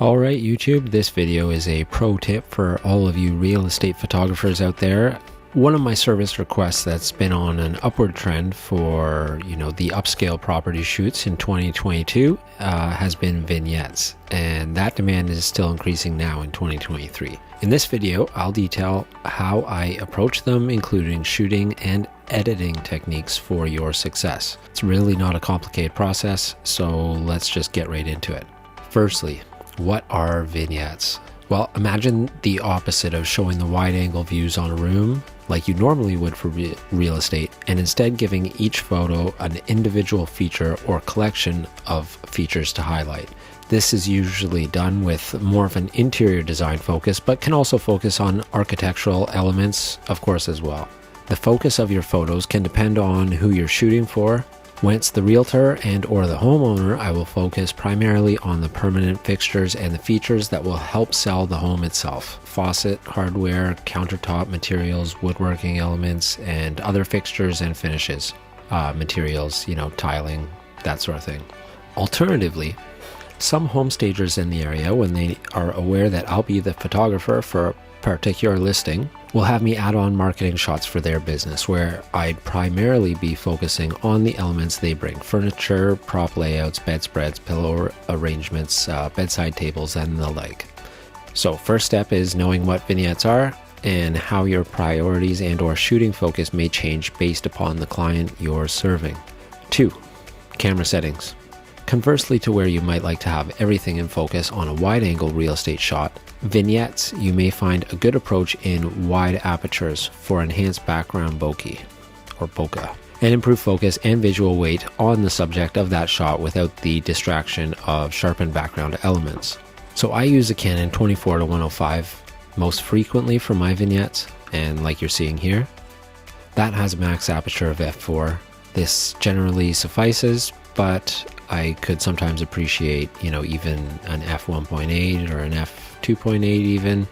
Alright YouTube, this video is a pro tip for all of you real estate photographers out there. One of my service requests that's been on an upward trend for, the upscale property shoots in 2022 has been vignettes, and that demand is still increasing now in 2023. In this video, I'll detail how I approach them, including shooting and editing techniques for your success. It's really not a complicated process, so let's just get right into it. Firstly, what are vignettes? Well, imagine the opposite of showing the wide-angle views on a room like you normally would for real estate, and instead giving each photo an individual feature or collection of features to highlight. This is usually done with more of an interior design focus, but can also focus on architectural elements, of course, as well. The focus of your photos can depend on who you're shooting for. When it's the realtor and or the homeowner, I will focus primarily on the permanent fixtures and the features that will help sell the home itself. Faucet, hardware, countertop materials, woodworking elements, and other fixtures and finishes. Materials, tiling, that sort of thing. Alternatively, some home stagers in the area, when they are aware that I'll be the photographer for a particular listing, will have me add on marketing shots for their business, where I'd primarily be focusing on the elements they bring: furniture, prop layouts, bedspreads, pillow arrangements, bedside tables, and the like. So first step is knowing what vignettes are and how your priorities and or shooting focus may change based upon the client you're serving. 2. Camera settings. Conversely to where you might like to have everything in focus on a wide-angle real estate shot, vignettes you may find a good approach in wide apertures for enhanced background bokeh or bokeh, and improve focus and visual weight on the subject of that shot without the distraction of sharpened background elements. So I use a Canon 24-105 most frequently for my vignettes, and like you're seeing here, that has a max aperture of f4. This generally suffices, but I could sometimes appreciate, even an f1.8 or an f2.8 even,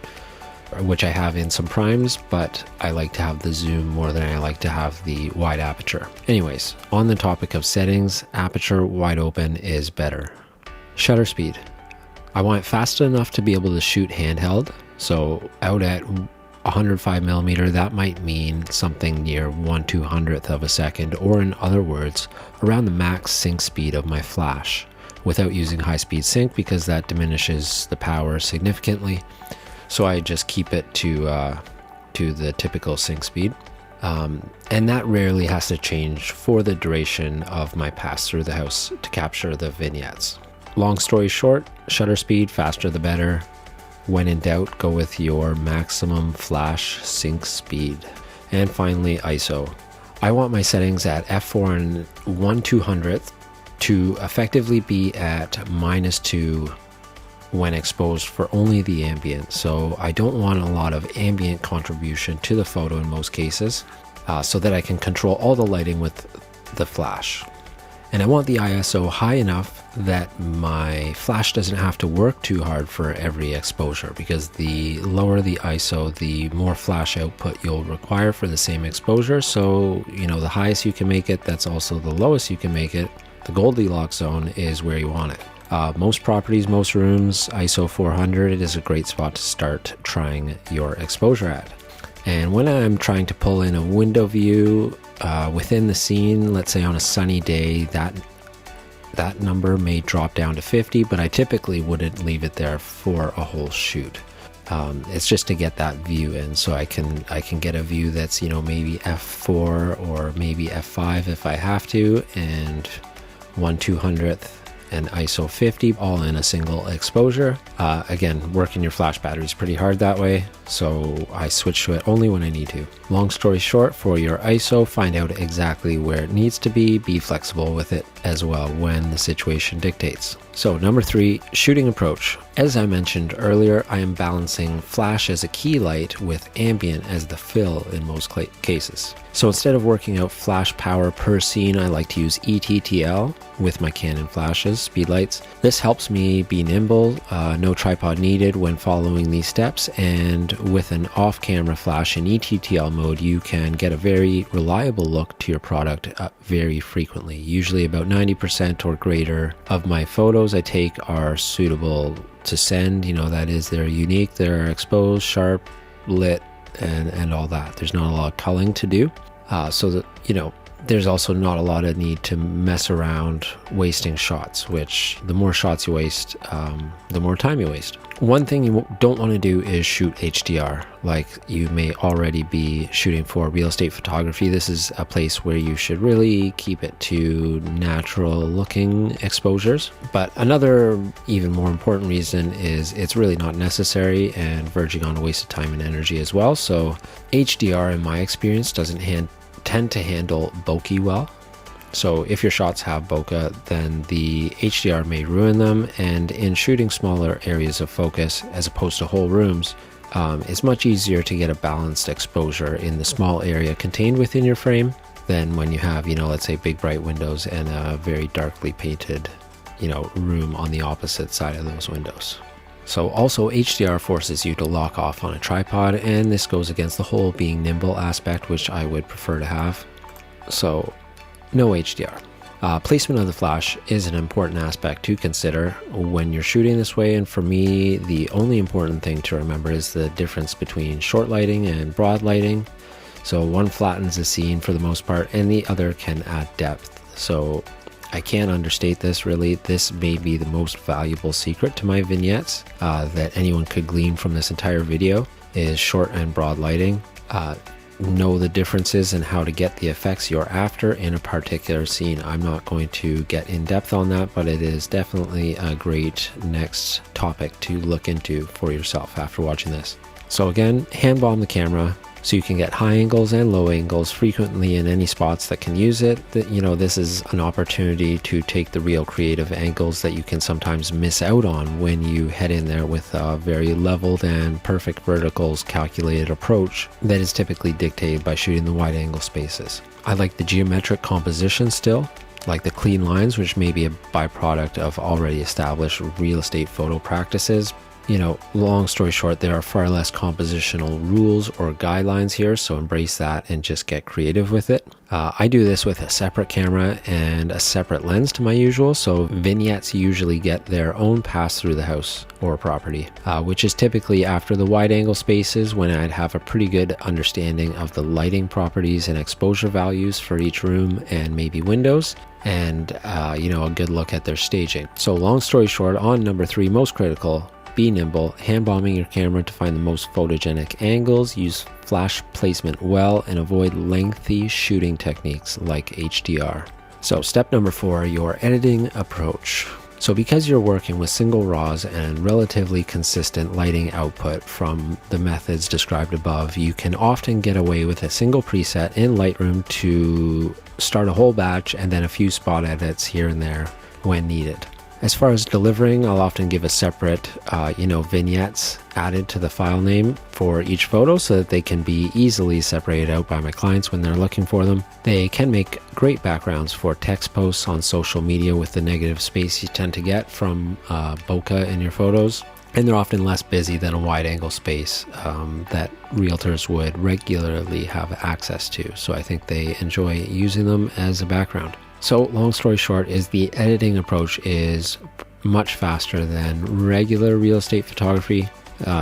which I have in some primes, but I like to have the zoom more than I like to have the wide aperture. Anyways, on the topic of settings, aperture wide open is better. Shutter speed. I want it fast enough to be able to shoot handheld, so out at 105mm, that might mean something near 1/200th of a second, or in other words, around the max sync speed of my flash, without using high-speed sync because that diminishes the power significantly. So I just keep it to the typical sync speed, and that rarely has to change for the duration of my pass through the house to capture the vignettes. Long story short, shutter speed, faster the better. When in doubt, go with your maximum flash sync speed. And finally, ISO. I want my settings at f4 and 1/200th to effectively be at -2 when exposed for only the ambient. So I don't want a lot of ambient contribution to the photo in most cases, so that I can control all the lighting with the flash. And I want the ISO high enough that my flash doesn't have to work too hard for every exposure, because the lower the ISO, the more flash output you'll require for the same exposure. So, the highest you can make it, that's also the lowest you can make it. The Goldilocks zone is where you want it. Most properties, most rooms, ISO 400 is a great spot to start trying your exposure at. And when I'm trying to pull in a window view within the scene, let's say on a sunny day, that number may drop down to 50, but I typically wouldn't leave it there for a whole shoot. It's just to get that view in, so I can get a view that's maybe f4 or maybe f5 if I have to, and 1/200th and ISO 50 all in a single exposure. Again, working your flash battery is pretty hard that way, so I switch to it only when I need to. Long story short, for your ISO, find out exactly where it needs to be flexible with it as well when the situation dictates. So number 3, shooting approach. As I mentioned earlier, I am balancing flash as a key light with ambient as the fill in most cases. So instead of working out flash power per scene, I like to use ETTL with my Canon flashes, speedlights. This helps me be nimble, no tripod needed when following these steps, and with an off-camera flash in ETTL mode, you can get a very reliable look to your product very frequently. Usually about 90% or greater of my photos photos I take are suitable to send. That is, they're unique, they're exposed, sharp, lit, and all that. There's not a lot of culling to do. So that, there's also not a lot of need to mess around wasting shots, which the more shots you waste, the more time you waste. One thing you don't want to do is shoot HDR, like you may already be shooting for real estate photography. This is a place where you should really keep it to natural looking exposures. But another even more important reason is it's really not necessary and verging on a waste of time and energy as well. So HDR, in my experience, doesn't tend to handle bokeh well. So if your shots have bokeh, then the HDR may ruin them, and in shooting smaller areas of focus as opposed to whole rooms, it's much easier to get a balanced exposure in the small area contained within your frame than when you have, let's say big bright windows and a very darkly painted, room on the opposite side of those windows. So also HDR forces you to lock off on a tripod, and this goes against the whole being nimble aspect, which I would prefer to have. So no HDR. Placement of the flash is an important aspect to consider when you're shooting this way, and for me the only important thing to remember is the difference between short lighting and broad lighting. So one flattens the scene for the most part and the other can add depth. So I can't understate this really. This may be the most valuable secret to my vignettes that anyone could glean from this entire video is short and broad lighting. Know the differences and how to get the effects you're after in a particular scene. I'm not going to get in depth on that, but it is definitely a great next topic to look into for yourself after watching this. So again, hand bomb the camera so you can get high angles and low angles frequently in any spots that can use it. This is an opportunity to take the real creative angles that you can sometimes miss out on when you head in there with a very leveled and perfect verticals calculated approach that is typically dictated by shooting the wide angle spaces. I like the geometric composition still, like the clean lines, which may be a byproduct of already established real estate photo practices. Long story short, there are far less compositional rules or guidelines here, so embrace that and just get creative with it. I do this with a separate camera and a separate lens to my usual, so vignettes usually get their own pass through the house or property, which is typically after the wide angle spaces when I'd have a pretty good understanding of the lighting properties and exposure values for each room and maybe windows, and a good look at their staging. So long story short, on number 3, most critical, be nimble, hand bombing your camera to find the most photogenic angles, use flash placement well, and avoid lengthy shooting techniques like HDR. So step number 4, your editing approach. So because you're working with single RAWs and relatively consistent lighting output from the methods described above, you can often get away with a single preset in Lightroom to start a whole batch and then a few spot edits here and there when needed. As far as delivering, I'll often give a separate, vignettes added to the file name for each photo so that they can be easily separated out by my clients when they're looking for them. They can make great backgrounds for text posts on social media with the negative space you tend to get from bokeh in your photos. And they're often less busy than a wide angle space that realtors would regularly have access to. So I think they enjoy using them as a background. So long story short is the editing approach is much faster than regular real estate photography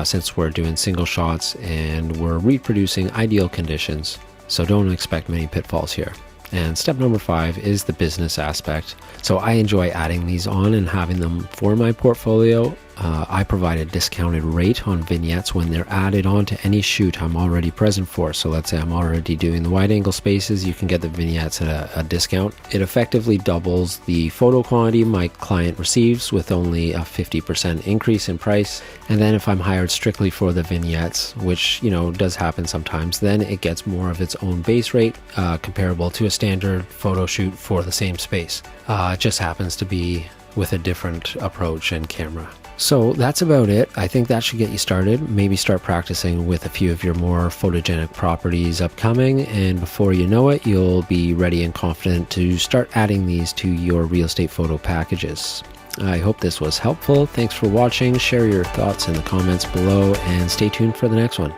since we're doing single shots and we're reproducing ideal conditions. So don't expect many pitfalls here. And step number 5 is the business aspect. So I enjoy adding these on and having them for my portfolio. I provide a discounted rate on vignettes when they're added on to any shoot I'm already present for. So let's say I'm already doing the wide angle spaces, you can get the vignettes at a discount. It effectively doubles the photo quantity my client receives with only a 50% increase in price. And then if I'm hired strictly for the vignettes, which does happen sometimes, then it gets more of its own base rate comparable to a standard photo shoot for the same space. It just happens to be with a different approach and camera. So that's about it. I think that should get you started. Maybe start practicing with a few of your more photogenic properties upcoming, and before you know it, you'll be ready and confident to start adding these to your real estate photo packages. I hope this was helpful. Thanks for watching. Share your thoughts in the comments below and stay tuned for the next one.